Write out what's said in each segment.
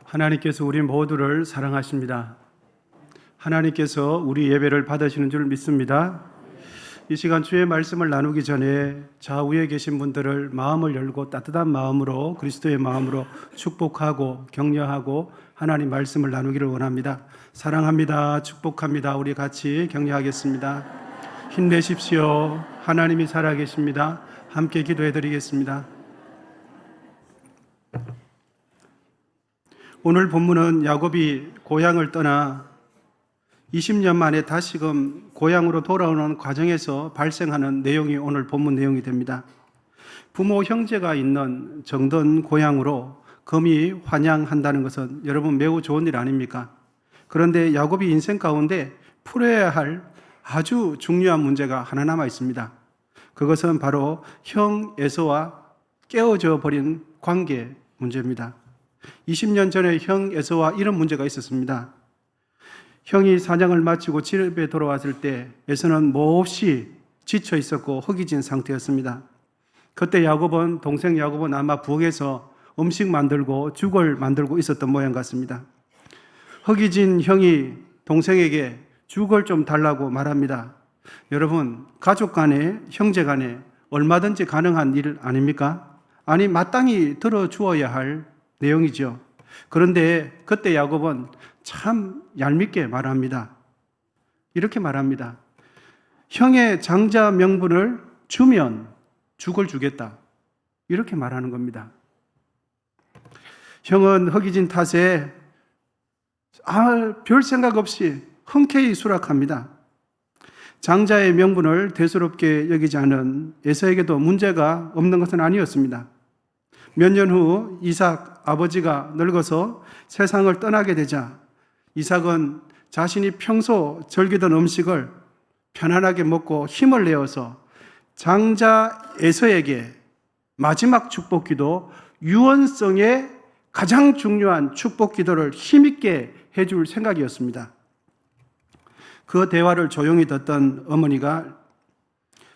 하나님께서 우리 모두를 사랑하십니다. 하나님께서 우리 예배를 받으시는 줄 믿습니다. 이 시간 주의 말씀을 나누기 전에 좌우에 계신 분들을 마음을 열고 따뜻한 마음으로 그리스도의 마음으로 축복하고 격려하고 하나님 말씀을 나누기를 원합니다. 사랑합니다. 축복합니다. 우리 같이 격려하겠습니다. 힘내십시오. 하나님이 살아계십니다. 함께 기도해 드리겠습니다. 오늘 본문은 야곱이 고향을 떠나 20년 만에 다시금 고향으로 돌아오는 과정에서 발생하는 내용이 오늘 본문 내용이 됩니다. 부모 형제가 있는 정든 고향으로 금이 환양한다는 것은 여러분 매우 좋은 일 아닙니까? 그런데 야곱이 인생 가운데 풀어야 할 아주 중요한 문제가 하나 남아 있습니다. 그것은 바로 형 에서와 깨어져 버린 관계 문제입니다. 20년 전에 형 에서와 이런 문제가 있었습니다. 형이 사냥을 마치고 집에 돌아왔을 때 에서는 몹시 지쳐 있었고 허기진 상태였습니다. 그때 동생 야곱은 아마 부엌에서 음식 만들고 죽을 만들고 있었던 모양 같습니다. 허기진 형이 동생에게 죽을 좀 달라고 말합니다. 여러분, 가족 간에 형제 간에 얼마든지 가능한 일 아닙니까? 아니, 마땅히 들어주어야 할 내용이죠. 그런데 그때 야곱은 참 얄밉게 말합니다. 이렇게 말합니다. 형의 장자 명분을 주면 죽을 주겠다. 이렇게 말하는 겁니다. 형은 허기진 탓에 별 생각 없이 흔쾌히 수락합니다. 장자의 명분을 대수롭게 여기지 않은 에서에게도 문제가 없는 것은 아니었습니다. 몇 년 후 이삭 아버지가 늙어서 세상을 떠나게 되자 이삭은 자신이 평소 즐기던 음식을 편안하게 먹고 힘을 내어서 장자 에서에게 마지막 축복 기도, 유언성의 가장 중요한 축복 기도를 힘있게 해줄 생각이었습니다. 그 대화를 조용히 듣던 어머니가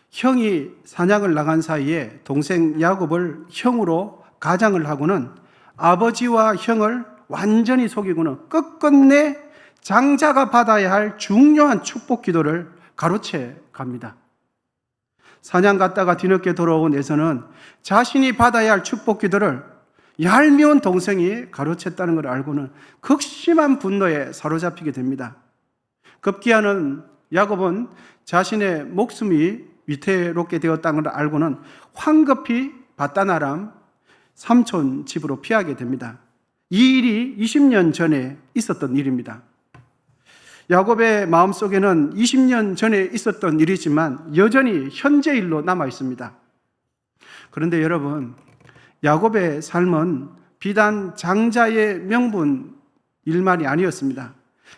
형이 사냥을 나간 사이에 동생 야곱을 형으로 가장을 하고는 아버지와 형을 완전히 속이고는 끝끝내 장자가 받아야 할 중요한 축복 기도를 가로채 갑니다. 사냥 갔다가 뒤늦게 돌아온 에서는 자신이 받아야 할 축복 기도를 얄미운 동생이 가로챘다는 걸 알고는 극심한 분노에 사로잡히게 됩니다. 급기야는 야곱은 자신의 목숨이 위태롭게 되었다는 걸 알고는 황급히 바다나람 삼촌 집으로 피하게 됩니다. 이 일이 20년 전에 있었던 일입니다. 야곱의 마음속에는 20년 전에 있었던 일이지만 여전히 현재 일로 남아 있습니다. 그런데 여러분, 야곱의 삶은 비단 장자의 명분 일만이 아니었습니다.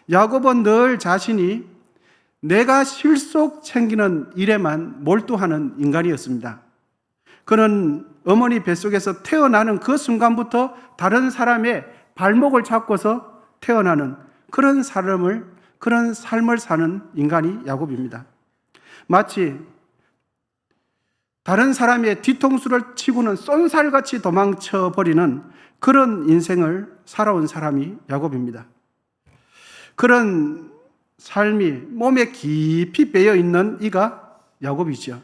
야곱은 늘 자신이 내가 실속 챙기는 일에만 몰두하는 인간이었습니다. 그는 어머니 뱃속에서 태어나는 그 순간부터 다른 사람의 발목을 잡고서 태어나는 그런 삶을 사는 인간이 야곱입니다. 마치 다른 사람의 뒤통수를 치고는 쏜살같이 도망쳐버리는 그런 인생을 살아온 사람이 야곱입니다. 그런 삶이 몸에 깊이 배어 있는 이가 야곱이죠.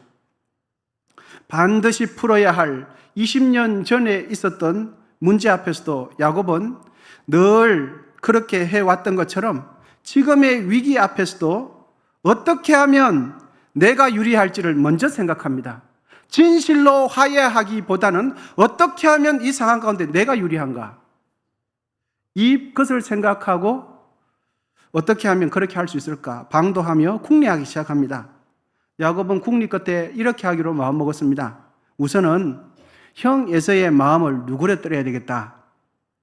반드시 풀어야 할 20년 전에 있었던 문제 앞에서도 야곱은 늘 그렇게 해왔던 것처럼 지금의 위기 앞에서도 어떻게 하면 내가 유리할지를 먼저 생각합니다. 진실로 화해하기보다는 어떻게 하면 이 상황 가운데 내가 유리한가? 이것을 생각하고 어떻게 하면 그렇게 할 수 있을까? 방도하며 궁리하기 시작합니다. 야곱은 궁리 끝에 이렇게 하기로 마음먹었습니다. 우선은 형 에서의 마음을 누그러뜨려야 되겠다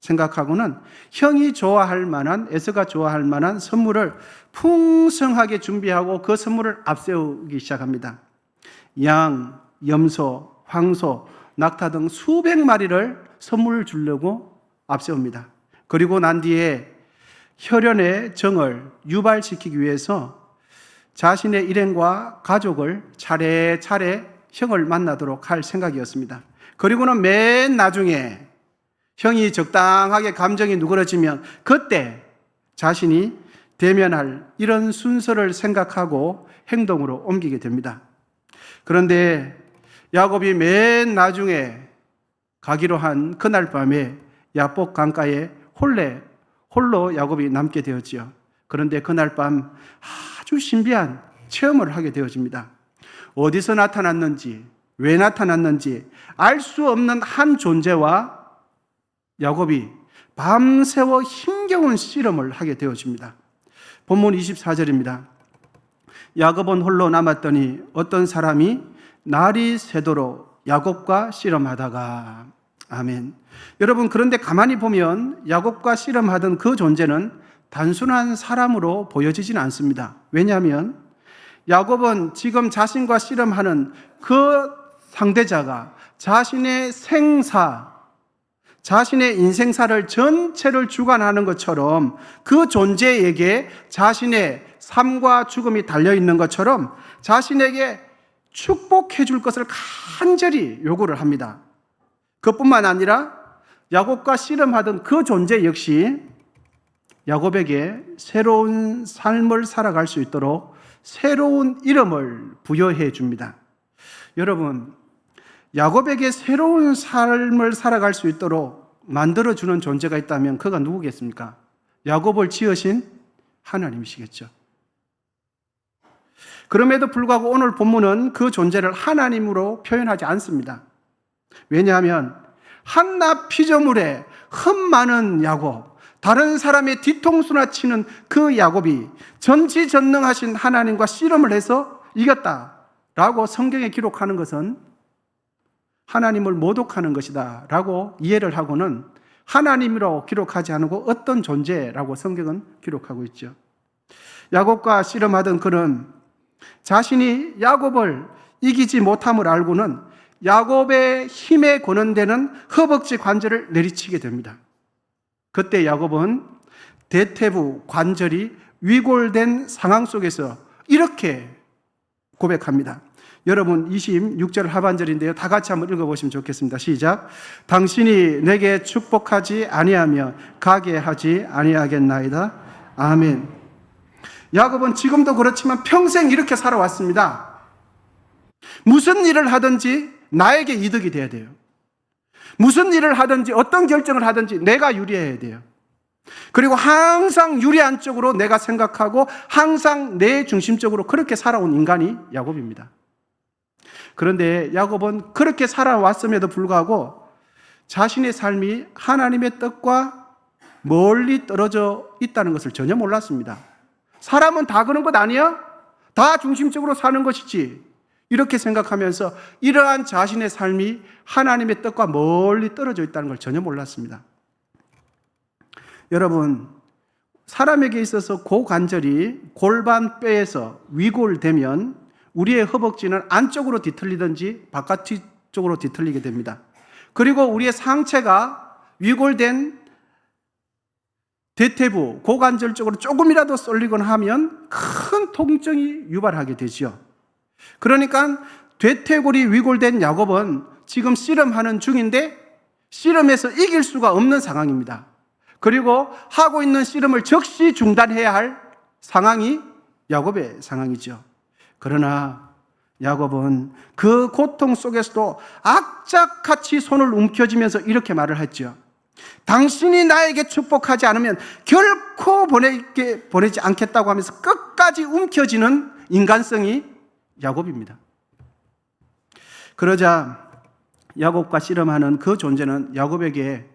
생각하고는 형이 좋아할 만한, 에서가 좋아할 만한 선물을 풍성하게 준비하고 그 선물을 앞세우기 시작합니다. 양, 염소, 황소, 낙타 등 수백 마리를 선물을 주려고 앞세웁니다. 그리고 난 뒤에 혈연의 정을 유발시키기 위해서 자신의 일행과 가족을 차례차례 형을 만나도록 할 생각이었습니다. 그리고는 맨 나중에 형이 적당하게 감정이 누그러지면 그때 자신이 대면할 이런 순서를 생각하고 행동으로 옮기게 됩니다. 그런데 야곱이 맨 나중에 가기로 한 그날 밤에 야복 강가에 홀로 야곱이 남게 되었지요. 그런데 그날 밤 아주 신비한 체험을 하게 되어집니다. 어디서 나타났는지, 왜 나타났는지 알 수 없는 한 존재와 야곱이 밤새워 힘겨운 씨름을 하게 되어집니다. 본문 24절입니다. 야곱은 홀로 남았더니 어떤 사람이 날이 새도록 야곱과 씨름하다가. 아멘. 여러분, 그런데 가만히 보면 야곱과 씨름하던 그 존재는 단순한 사람으로 보여지지는 않습니다. 왜냐하면 야곱은 지금 자신과 씨름하는 그 상대자가 자신의 생사, 자신의 인생사를 전체를 주관하는 것처럼 그 존재에게 자신의 삶과 죽음이 달려있는 것처럼 자신에게 축복해 줄 것을 간절히 요구를 합니다. 그뿐만 아니라 야곱과 씨름하던 그 존재 역시 야곱에게 새로운 삶을 살아갈 수 있도록 새로운 이름을 부여해 줍니다. 여러분, 야곱에게 새로운 삶을 살아갈 수 있도록 만들어주는 존재가 있다면 그가 누구겠습니까? 야곱을 지으신 하나님이시겠죠. 그럼에도 불구하고 오늘 본문은 그 존재를 하나님으로 표현하지 않습니다. 왜냐하면 한낱 피조물에 흠 많은 야곱, 다른 사람의 뒤통수나 치는 그 야곱이 전지전능하신 하나님과 씨름을 해서 이겼다라고 성경에 기록하는 것은 하나님을 모독하는 것이다 라고 이해를 하고는 하나님이라고 기록하지 않고 어떤 존재라고 성경은 기록하고 있죠. 야곱과 씨름하던 그는 자신이 야곱을 이기지 못함을 알고는 야곱의 힘에 권한되는 허벅지 관절을 내리치게 됩니다. 그때 야곱은 대퇴부 관절이 위골된 상황 속에서 이렇게 고백합니다. 여러분 26절 하반절인데요. 다 같이 한번 읽어보시면 좋겠습니다. 시작. 당신이 내게 축복하지 아니하며 가게 하지 아니하겠나이다. 아멘. 야곱은 지금도 그렇지만 평생 이렇게 살아왔습니다. 무슨 일을 하든지 나에게 이득이 돼야 돼요. 무슨 일을 하든지 어떤 결정을 하든지 내가 유리해야 돼요. 그리고 항상 유리한 쪽으로 내가 생각하고 항상 내 중심적으로 그렇게 살아온 인간이 야곱입니다. 그런데 야곱은 그렇게 살아왔음에도 불구하고 자신의 삶이 하나님의 뜻과 멀리 떨어져 있다는 것을 전혀 몰랐습니다. 사람은 다 그런 것 아니야? 다 중심적으로 사는 것이지. 이렇게 생각하면서 이러한 자신의 삶이 하나님의 뜻과 멀리 떨어져 있다는 걸 전혀 몰랐습니다. 여러분, 사람에게 있어서 고관절이 골반 뼈에서 위골되면 우리의 허벅지는 안쪽으로 뒤틀리든지 바깥쪽으로 뒤틀리게 됩니다. 그리고 우리의 상체가 위골된 대퇴부, 고관절 쪽으로 조금이라도 쏠리거나 하면 큰 통증이 유발하게 되죠. 그러니까 대퇴골이 위골된 야곱은 지금 씨름하는 중인데 씨름에서 이길 수가 없는 상황입니다. 그리고 하고 있는 씨름을 즉시 중단해야 할 상황이 야곱의 상황이죠. 그러나 야곱은 그 고통 속에서도 악착같이 손을 움켜쥐면서 이렇게 말을 했죠. 당신이 나에게 축복하지 않으면 결코 보내지 않겠다고 하면서 끝까지 움켜쥐는 인간성이 야곱입니다. 그러자 야곱과 씨름하는 그 존재는 야곱에게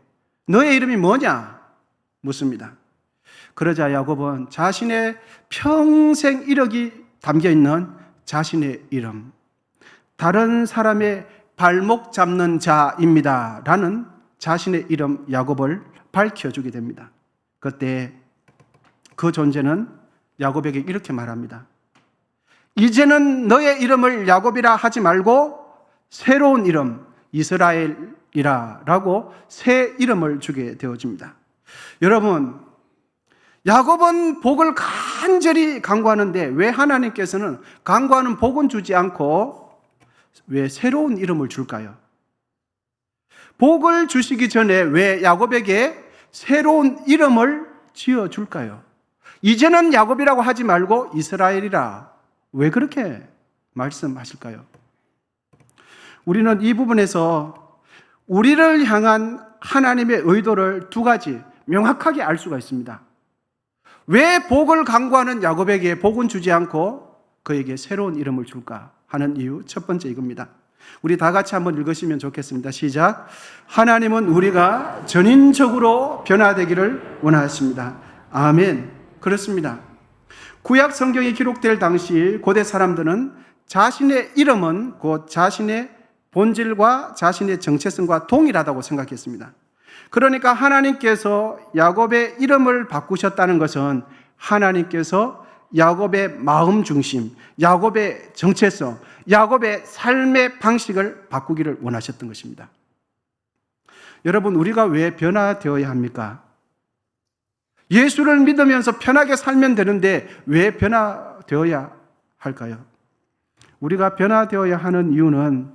너의 이름이 뭐냐? 묻습니다. 그러자 야곱은 자신의 평생 이력이 담겨있는 자신의 이름, 다른 사람의 발목 잡는 자입니다 라는 자신의 이름 야곱을 밝혀주게 됩니다. 그때 그 존재는 야곱에게 이렇게 말합니다. 이제는 너의 이름을 야곱이라 하지 말고 새로운 이름 이스라엘이라 라고 새 이름을 주게 되어집니다. 여러분, 야곱은 복을 간절히 간구하는데 왜 하나님께서는 간구하는 복은 주지 않고 왜 새로운 이름을 줄까요? 복을 주시기 전에 왜 야곱에게 새로운 이름을 지어줄까요? 이제는 야곱이라고 하지 말고 이스라엘이라. 왜 그렇게 말씀하실까요? 우리는 이 부분에서 우리를 향한 하나님의 의도를 두 가지 명확하게 알 수가 있습니다. 왜 복을 강구하는 야곱에게 복은 주지 않고 그에게 새로운 이름을 줄까 하는 이유, 첫 번째 이겁니다. 우리 다 같이 한번 읽으시면 좋겠습니다. 시작. 하나님은 우리가 전인적으로 변화되기를 원하십니다. 아멘. 그렇습니다. 구약 성경이 기록될 당시 고대 사람들은 자신의 이름은 곧 자신의 본질과 자신의 정체성과 동일하다고 생각했습니다. 그러니까 하나님께서 야곱의 이름을 바꾸셨다는 것은 하나님께서 야곱의 마음 중심, 야곱의 정체성, 야곱의 삶의 방식을 바꾸기를 원하셨던 것입니다. 여러분, 우리가 왜 변화되어야 합니까? 예수를 믿으면서 편하게 살면 되는데 왜 변화되어야 할까요? 우리가 변화되어야 하는 이유는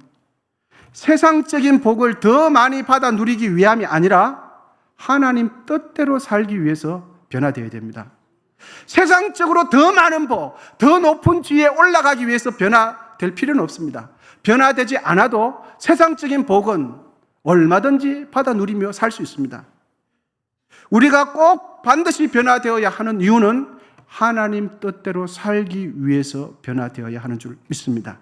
세상적인 복을 더 많이 받아 누리기 위함이 아니라 하나님 뜻대로 살기 위해서 변화되어야 됩니다. 세상적으로 더 많은 복, 더 높은 지위에 올라가기 위해서 변화될 필요는 없습니다. 변화되지 않아도 세상적인 복은 얼마든지 받아 누리며 살 수 있습니다. 우리가 꼭 반드시 변화되어야 하는 이유는 하나님 뜻대로 살기 위해서 변화되어야 하는 줄 믿습니다.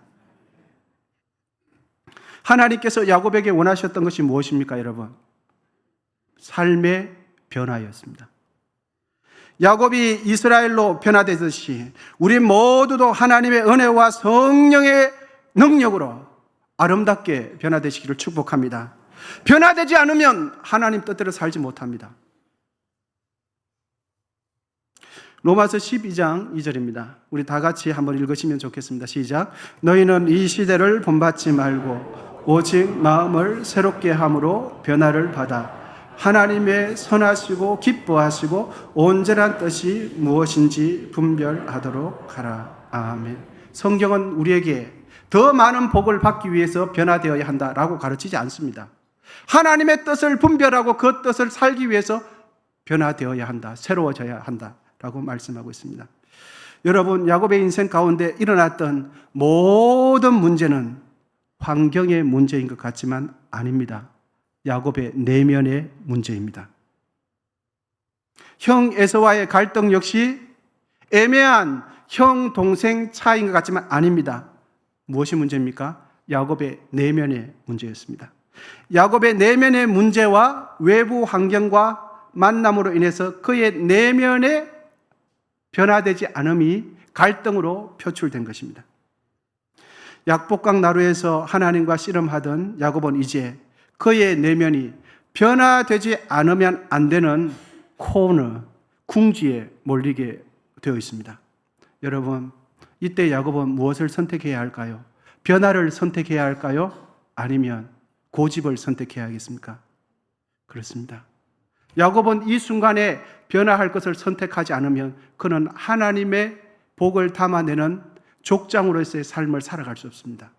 하나님께서 야곱에게 원하셨던 것이 무엇입니까, 여러분? 삶의 변화였습니다. 야곱이 이스라엘로 변화되듯이 우리 모두도 하나님의 은혜와 성령의 능력으로 아름답게 변화되시기를 축복합니다. 변화되지 않으면 하나님 뜻대로 살지 못합니다. 로마서 12장 2절입니다. 우리 다 같이 한번 읽으시면 좋겠습니다. 시작. 너희는 이 시대를 본받지 말고 오직 마음을 새롭게 함으로 변화를 받아 하나님의 선하시고 기뻐하시고 온전한 뜻이 무엇인지 분별하도록 하라. 아멘. 성경은 우리에게 더 많은 복을 받기 위해서 변화되어야 한다라고 가르치지 않습니다. 하나님의 뜻을 분별하고 그 뜻을 살기 위해서 변화되어야 한다, 새로워져야 한다라고 말씀하고 있습니다. 여러분, 야곱의 인생 가운데 일어났던 모든 문제는 환경의 문제인 것 같지만 아닙니다. 야곱의 내면의 문제입니다. 형 에서와의 갈등 역시 애매한 형 동생 차이인 것 같지만 아닙니다. 무엇이 문제입니까? 야곱의 내면의 문제였습니다. 야곱의 내면의 문제와 외부 환경과 만남으로 인해서 그의 내면의 변화되지 않음이 갈등으로 표출된 것입니다. 약복강 나루에서 하나님과 씨름하던 야곱은 이제 그의 내면이 변화되지 않으면 안 되는 코너, 궁지에 몰리게 되어 있습니다. 여러분, 이때 야곱은 무엇을 선택해야 할까요? 변화를 선택해야 할까요? 아니면 고집을 선택해야 하겠습니까? 그렇습니다. 야곱은 이 순간에 변화할 것을 선택하지 않으면 그는 하나님의 복을 담아내는 족장으로서의 삶을 살아갈 수 없습니다.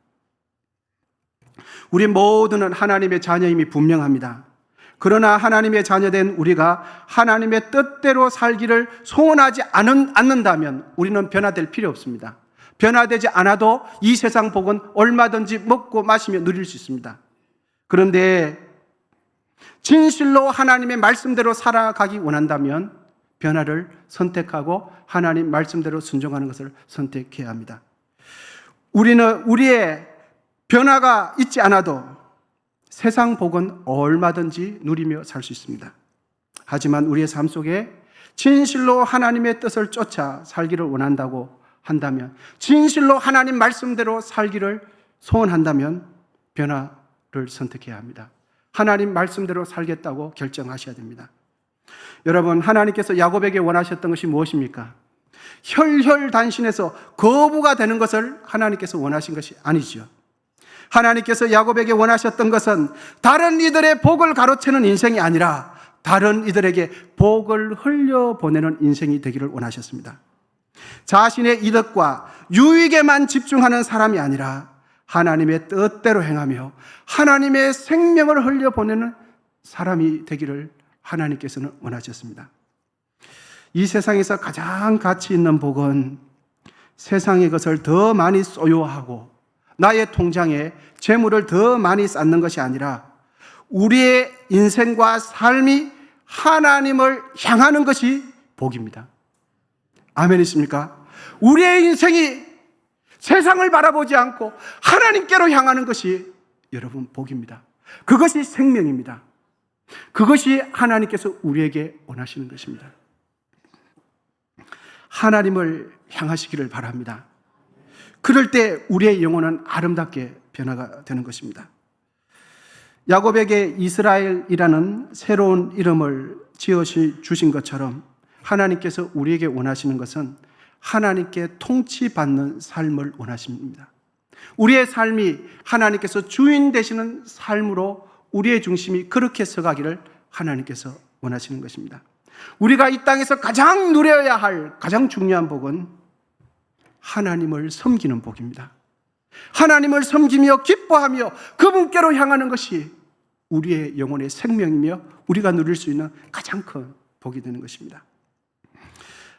우리 모두는 하나님의 자녀임이 분명합니다. 그러나 하나님의 자녀된 우리가 하나님의 뜻대로 살기를 소원하지 않는다면 우리는 변화될 필요 없습니다. 변화되지 않아도 이 세상 복은 얼마든지 먹고 마시며 누릴 수 있습니다. 그런데 진실로 하나님의 말씀대로 살아가기 원한다면 변화를 선택하고 하나님 말씀대로 순종하는 것을 선택해야 합니다. 우리는 우리의 변화가 있지 않아도 세상 복은 얼마든지 누리며 살 수 있습니다. 하지만 우리의 삶 속에 진실로 하나님의 뜻을 쫓아 살기를 원한다고 한다면, 진실로 하나님 말씀대로 살기를 소원한다면 변화를 선택해야 합니다. 하나님 말씀대로 살겠다고 결정하셔야 됩니다. 여러분, 하나님께서 야곱에게 원하셨던 것이 무엇입니까? 혈혈단신에서 거부가 되는 것을 하나님께서 원하신 것이 아니죠. 하나님께서 야곱에게 원하셨던 것은 다른 이들의 복을 가로채는 인생이 아니라 다른 이들에게 복을 흘려보내는 인생이 되기를 원하셨습니다. 자신의 이득과 유익에만 집중하는 사람이 아니라 하나님의 뜻대로 행하며 하나님의 생명을 흘려보내는 사람이 되기를 하나님께서는 원하셨습니다. 이 세상에서 가장 가치 있는 복은 세상의 것을 더 많이 소유하고 나의 통장에 재물을 더 많이 쌓는 것이 아니라 우리의 인생과 삶이 하나님을 향하는 것이 복입니다. 아멘이십니까? 우리의 인생이 세상을 바라보지 않고 하나님께로 향하는 것이 여러분 복입니다. 그것이 생명입니다. 그것이 하나님께서 우리에게 원하시는 것입니다. 하나님을 향하시기를 바랍니다. 그럴 때 우리의 영혼은 아름답게 변화가 되는 것입니다. 야곱에게 이스라엘이라는 새로운 이름을 지어 주신 것처럼 하나님께서 우리에게 원하시는 것은 하나님께 통치받는 삶을 원하십니다. 우리의 삶이 하나님께서 주인 되시는 삶으로 우리의 중심이 그렇게 서가기를 하나님께서 원하시는 것입니다. 우리가 이 땅에서 가장 누려야 할 가장 중요한 복은 하나님을 섬기는 복입니다. 하나님을 섬기며 기뻐하며 그분께로 향하는 것이 우리의 영혼의 생명이며 우리가 누릴 수 있는 가장 큰 복이 되는 것입니다.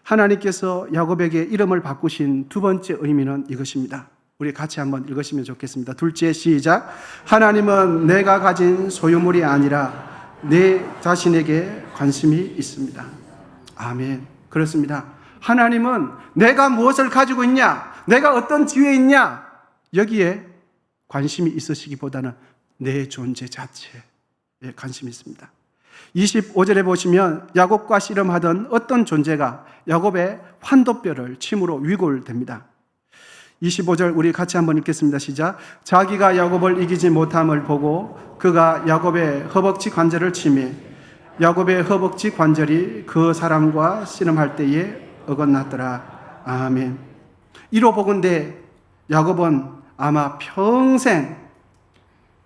하나님께서 야곱에게 이름을 바꾸신 두 번째 의미는 이것입니다. 우리 같이 한번 읽으시면 좋겠습니다. 둘째, 시작. 하나님은 내가 가진 소유물이 아니라 내 자신에게 관심이 있습니다. 아멘. 그렇습니다. 하나님은 내가 무엇을 가지고 있냐, 내가 어떤 지위에 있냐, 여기에 관심이 있으시기보다는 내 존재 자체에 관심이 있습니다. 25절에 보시면 야곱과 씨름하던 어떤 존재가 야곱의 환도뼈를 침으로 위골됩니다. 25절 우리 같이 한번 읽겠습니다. 시작. 자기가 야곱을 이기지 못함을 보고 그가 야곱의 허벅지 관절을 치매 야곱의 허벅지 관절이 그 사람과 씨름할 때에 어긋났더라. 아멘. 이로 보건대 야곱은 아마 평생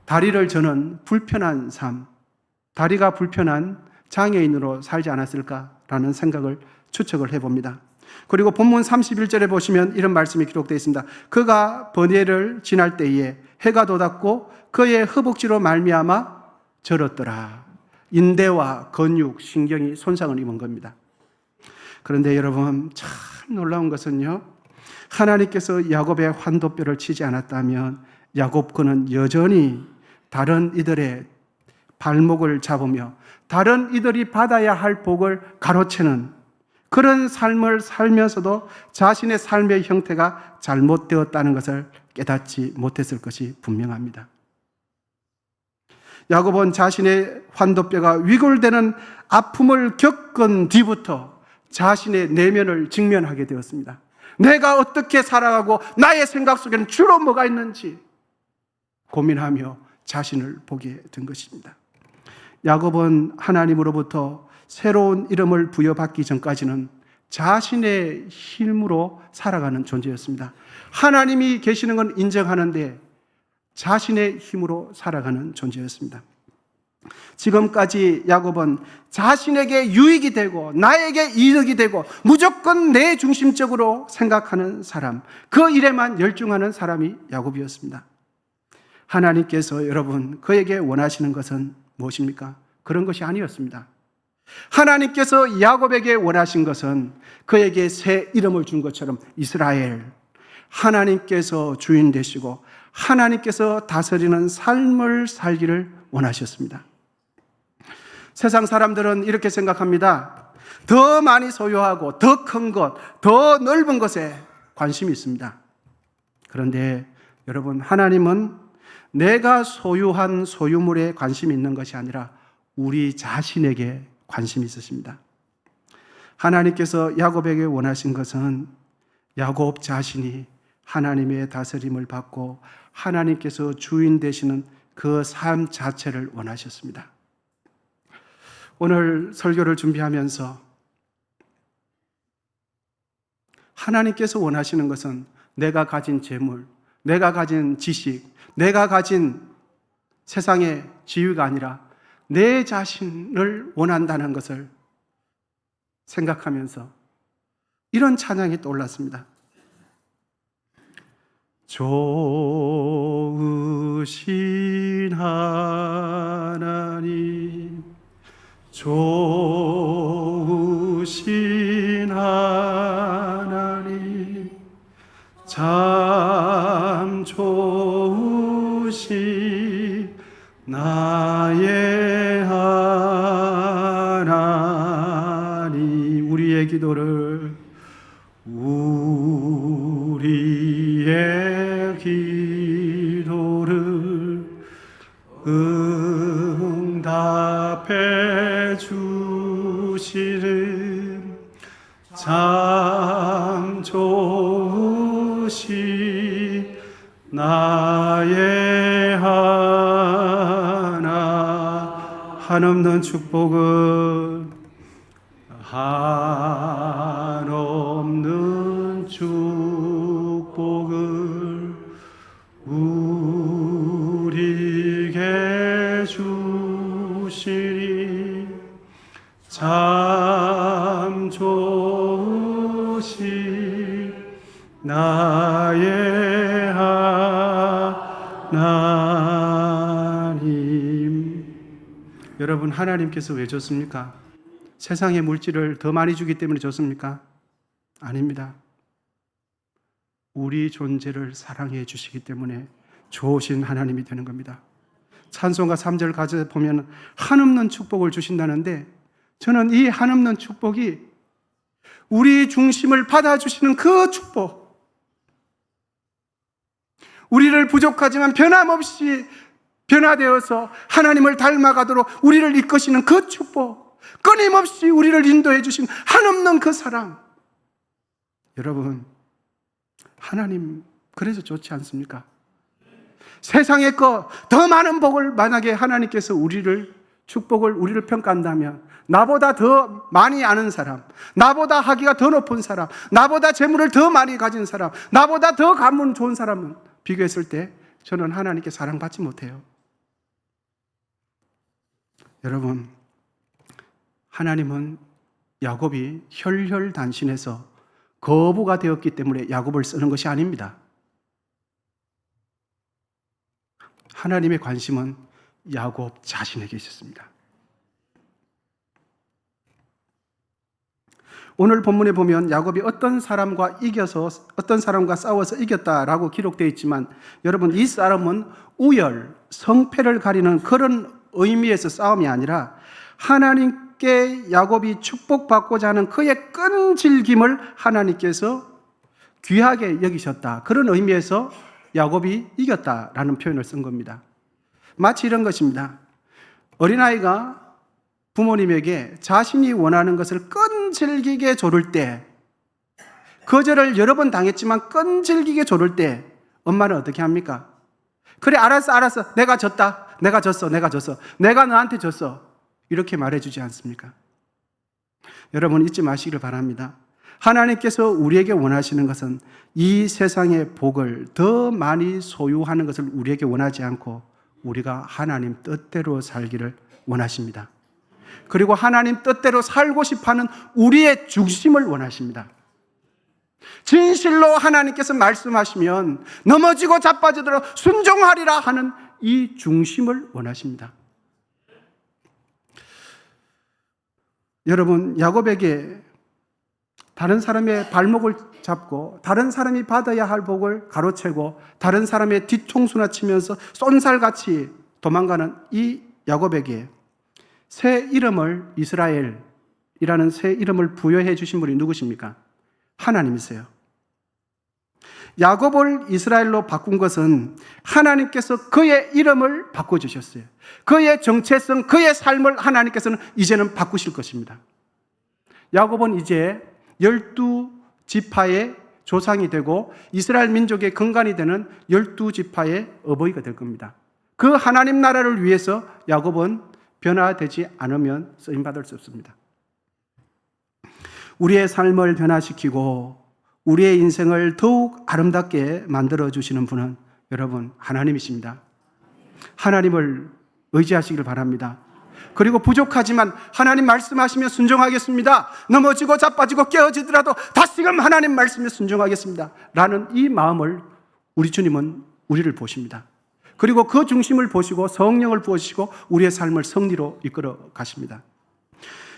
다리를 저는 불편한 삶, 다리가 불편한 장애인으로 살지 않았을까라는 생각을 추측을 해봅니다. 그리고 본문 31절에 보시면 이런 말씀이 기록되어 있습니다. 그가 번뇌를 지날 때에 해가 돋았고 그의 허벅지로 말미암아 절었더라. 인대와 근육, 신경이 손상을 입은 겁니다. 그런데 여러분 참 놀라운 것은요, 하나님께서 야곱의 환도뼈를 치지 않았다면 야곱 그는 여전히 다른 이들의 발목을 잡으며 다른 이들이 받아야 할 복을 가로채는 그런 삶을 살면서도 자신의 삶의 형태가 잘못되었다는 것을 깨닫지 못했을 것이 분명합니다. 야곱은 자신의 환도뼈가 위골되는 아픔을 겪은 뒤부터 자신의 내면을 직면하게 되었습니다. 내가 어떻게 살아가고 나의 생각 속에는 주로 뭐가 있는지 고민하며 자신을 보게 된 것입니다. 야곱은 하나님으로부터 새로운 이름을 부여받기 전까지는 자신의 힘으로 살아가는 존재였습니다. 하나님이 계시는 건 인정하는데 자신의 힘으로 살아가는 존재였습니다. 지금까지 야곱은 자신에게 유익이 되고 나에게 이득이 되고 무조건 내 중심적으로 생각하는 사람, 그 일에만 열중하는 사람이 야곱이었습니다. 하나님께서 여러분 그에게 원하시는 것은 무엇입니까? 그런 것이 아니었습니다. 하나님께서 야곱에게 원하신 것은 그에게 새 이름을 준 것처럼 이스라엘, 하나님께서 주인 되시고 하나님께서 다스리는 삶을 살기를 원하셨습니다. 세상 사람들은 이렇게 생각합니다. 더 많이 소유하고 더 큰 것, 더 넓은 것에 관심이 있습니다. 그런데 여러분, 하나님은 내가 소유한 소유물에 관심이 있는 것이 아니라 우리 자신에게 관심이 있으십니다. 하나님께서 야곱에게 원하신 것은 야곱 자신이 하나님의 다스림을 받고 하나님께서 주인 되시는 그 삶 자체를 원하셨습니다. 오늘 설교를 준비하면서 하나님께서 원하시는 것은 내가 가진 재물, 내가 가진 지식, 내가 가진 세상의 지위가 아니라 내 자신을 원한다는 것을 생각하면서 이런 찬양이 떠올랐습니다. 좋으신 하나님, 좋으신 하나님, 참 좋으신 나의 하나님. 우리의 기도를 응답해 주시는 참 좋으신 나의 하나. 한없는 축복은 한없는 축복을 우리에게 주시니 참 좋으신 나의 하나님. 여러분, 하나님께서 왜 줬습니까? 세상의 물질을 더 많이 주기 때문에 줬습니까? 아닙니다. 우리 존재를 사랑해 주시기 때문에 좋으신 하나님이 되는 겁니다. 찬송가 3절 가져 보면 한없는 축복을 주신다는데, 저는 이 한없는 축복이 우리 중심을 받아주시는 그 축복, 우리를 부족하지만 변함없이 변화되어서 하나님을 닮아가도록 우리를 이끄시는 그 축복, 끊임없이 우리를 인도해 주신 한없는 그 사랑. 여러분, 하나님 그래서 좋지 않습니까? 세상의 거 더 많은 복을 만약에 하나님께서 우리를 평가한다면, 나보다 더 많이 아는 사람, 나보다 학위가 더 높은 사람, 나보다 재물을 더 많이 가진 사람, 나보다 더 가문 좋은 사람은 비교했을 때 저는 하나님께 사랑받지 못해요. 여러분, 하나님은 야곱이 혈혈단신해서 거부가 되었기 때문에 야곱을 쓰는 것이 아닙니다. 하나님의 관심은 야곱 자신에게 있었습니다. 오늘 본문에 보면 야곱이 어떤 사람과 싸워서 이겼다라고 기록되어 있지만, 여러분, 이 싸움은 우열, 성패를 가리는 그런 의미에서 싸움이 아니라 하나님께 야곱이 축복받고자 하는 그의 끈질김을 하나님께서 귀하게 여기셨다, 그런 의미에서 야곱이 이겼다라는 표현을 쓴 겁니다. 마치 이런 것입니다. 어린아이가 부모님에게 자신이 원하는 것을 끈질기게 조를 때, 거절을 여러 번 당했지만 끈질기게 조를 때 엄마는 어떻게 합니까? 그래, 알았어, 내가 졌다, 내가 졌어, 내가 너한테 졌어, 이렇게 말해주지 않습니까? 여러분, 잊지 마시기를 바랍니다. 하나님께서 우리에게 원하시는 것은 이 세상의 복을 더 많이 소유하는 것을 우리에게 원하지 않고, 우리가 하나님 뜻대로 살기를 원하십니다. 그리고 하나님 뜻대로 살고 싶어하는 우리의 중심을 원하십니다. 진실로 하나님께서 말씀하시면 넘어지고 자빠지도록 순종하리라 하는 이 중심을 원하십니다. 여러분, 야곱에게 다른 사람의 발목을 잡고 다른 사람이 받아야 할 복을 가로채고 다른 사람의 뒤통수나 치면서 쏜살같이 도망가는 이 야곱에게 새 이름을, 이스라엘이라는 새 이름을 부여해 주신 분이 누구십니까? 하나님이세요. 야곱을 이스라엘로 바꾼 것은 하나님께서 그의 이름을 바꿔주셨어요. 그의 정체성, 그의 삶을 하나님께서는 이제는 바꾸실 것입니다. 야곱은 이제 12지파의 조상이 되고 이스라엘 민족의 근간이 되는 12지파의 어버이가 될 겁니다. 그 하나님 나라를 위해서 야곱은 변화되지 않으면 쓰임받을 수 없습니다. 우리의 삶을 변화시키고 우리의 인생을 더욱 아름답게 만들어주시는 분은 여러분 하나님이십니다. 하나님을 의지하시길 바랍니다. 그리고 부족하지만 하나님 말씀하시면 순종하겠습니다. 넘어지고 자빠지고 깨어지더라도 다시금 하나님 말씀에 순종하겠습니다 라는 이 마음을 우리 주님은 우리를 보십니다. 그리고 그 중심을 보시고 성령을 부어주시고 우리의 삶을 승리로 이끌어 가십니다.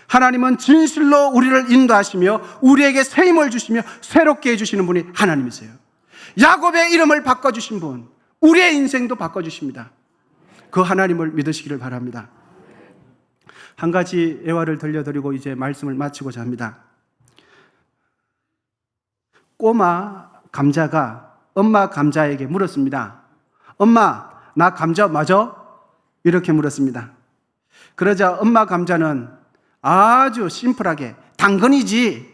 하나님은 진실로 우리를 인도하시며 우리에게 새 힘을 주시며 새롭게 해주시는 분이 하나님이세요. 야곱의 이름을 바꿔주신 분, 우리의 인생도 바꿔주십니다. 그 하나님을 믿으시기를 바랍니다. 한 가지 예화를 들려드리고 이제 말씀을 마치고자 합니다. 꼬마 감자가 엄마 감자에게 물었습니다. 엄마, 나 감자 맞아? 이렇게 물었습니다. 그러자 엄마 감자는 아주 심플하게 당근이지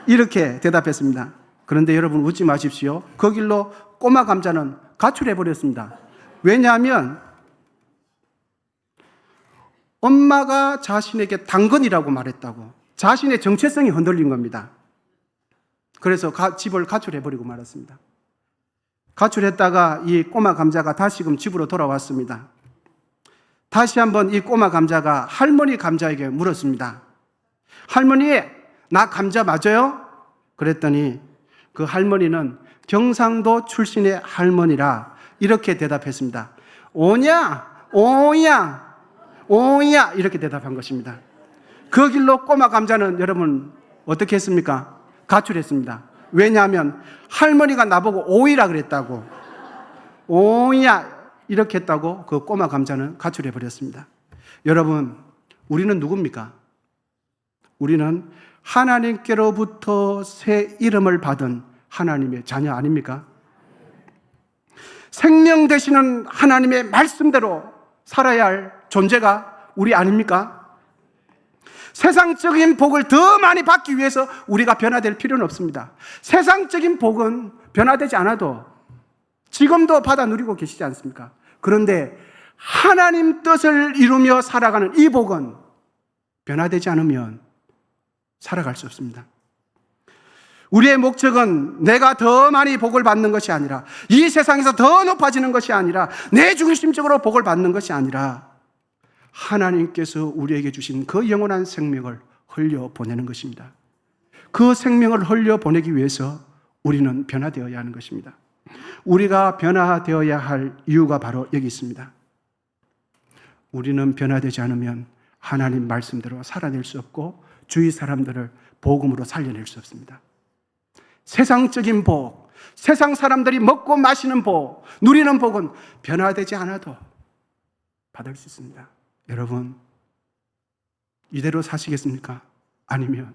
이렇게 대답했습니다. 그런데 여러분 웃지 마십시오. 그 길로 꼬마 감자는 가출해버렸습니다. 왜냐하면 엄마가 자신에게 당근이라고 말했다고 자신의 정체성이 흔들린 겁니다. 그래서 집을 가출해버리고 말았습니다. 가출했다가 이 꼬마 감자가 다시금 집으로 돌아왔습니다. 다시 한번 이 꼬마 감자가 할머니 감자에게 물었습니다. 할머니, 나 감자 맞아요? 그랬더니 그 할머니는 경상도 출신의 할머니라 이렇게 대답했습니다. 오냐, 오야, 오야 이렇게 대답한 것입니다. 그 길로 꼬마 감자는 여러분 어떻게 했습니까? 가출했습니다. 왜냐하면 할머니가 나보고 오이라 그랬다고, 오야 이렇게 했다고 그 꼬마 감자는 가출해버렸습니다. 여러분, 우리는 누굽니까? 우리는 하나님께로부터 새 이름을 받은 하나님의 자녀 아닙니까? 생명 되시는 하나님의 말씀대로 살아야 할 존재가 우리 아닙니까? 세상적인 복을 더 많이 받기 위해서 우리가 변화될 필요는 없습니다. 세상적인 복은 변화되지 않아도 지금도 받아 누리고 계시지 않습니까? 그런데 하나님 뜻을 이루며 살아가는 이 복은 변화되지 않으면 살아갈 수 없습니다. 우리의 목적은 내가 더 많이 복을 받는 것이 아니라, 이 세상에서 더 높아지는 것이 아니라, 내 중심적으로 복을 받는 것이 아니라 하나님께서 우리에게 주신 그 영원한 생명을 흘려보내는 것입니다. 그 생명을 흘려보내기 위해서 우리는 변화되어야 하는 것입니다. 우리가 변화되어야 할 이유가 바로 여기 있습니다. 우리는 변화되지 않으면 하나님 말씀대로 살아낼 수 없고 주위 사람들을 복음으로 살려낼 수 없습니다. 세상적인 복, 세상 사람들이 먹고 마시는 복, 누리는 복은 변화되지 않아도 받을 수 있습니다. 여러분, 이대로 사시겠습니까? 아니면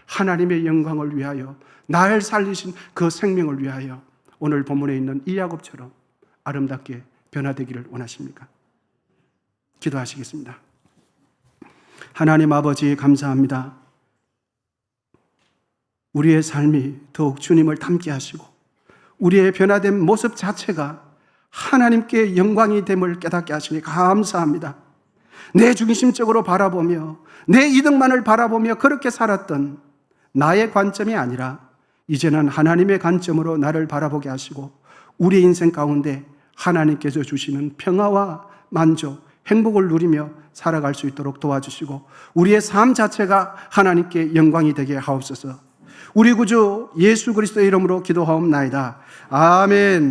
하나님의 영광을 위하여, 나를 살리신 그 생명을 위하여 오늘 본문에 있는 이 야곱처럼 아름답게 변화되기를 원하십니까? 기도하시겠습니다. 하나님 아버지, 감사합니다. 우리의 삶이 더욱 주님을 닮게 하시고 우리의 변화된 모습 자체가 하나님께 영광이 됨을 깨닫게 하시니 감사합니다. 내 중심적으로 바라보며 내 이득만을 바라보며 그렇게 살았던 나의 관점이 아니라 이제는 하나님의 관점으로 나를 바라보게 하시고 우리 인생 가운데 하나님께서 주시는 평화와 만족, 행복을 누리며 살아갈 수 있도록 도와주시고 우리의 삶 자체가 하나님께 영광이 되게 하옵소서. 우리 구주 예수 그리스도의 이름으로 기도하옵나이다. 아멘.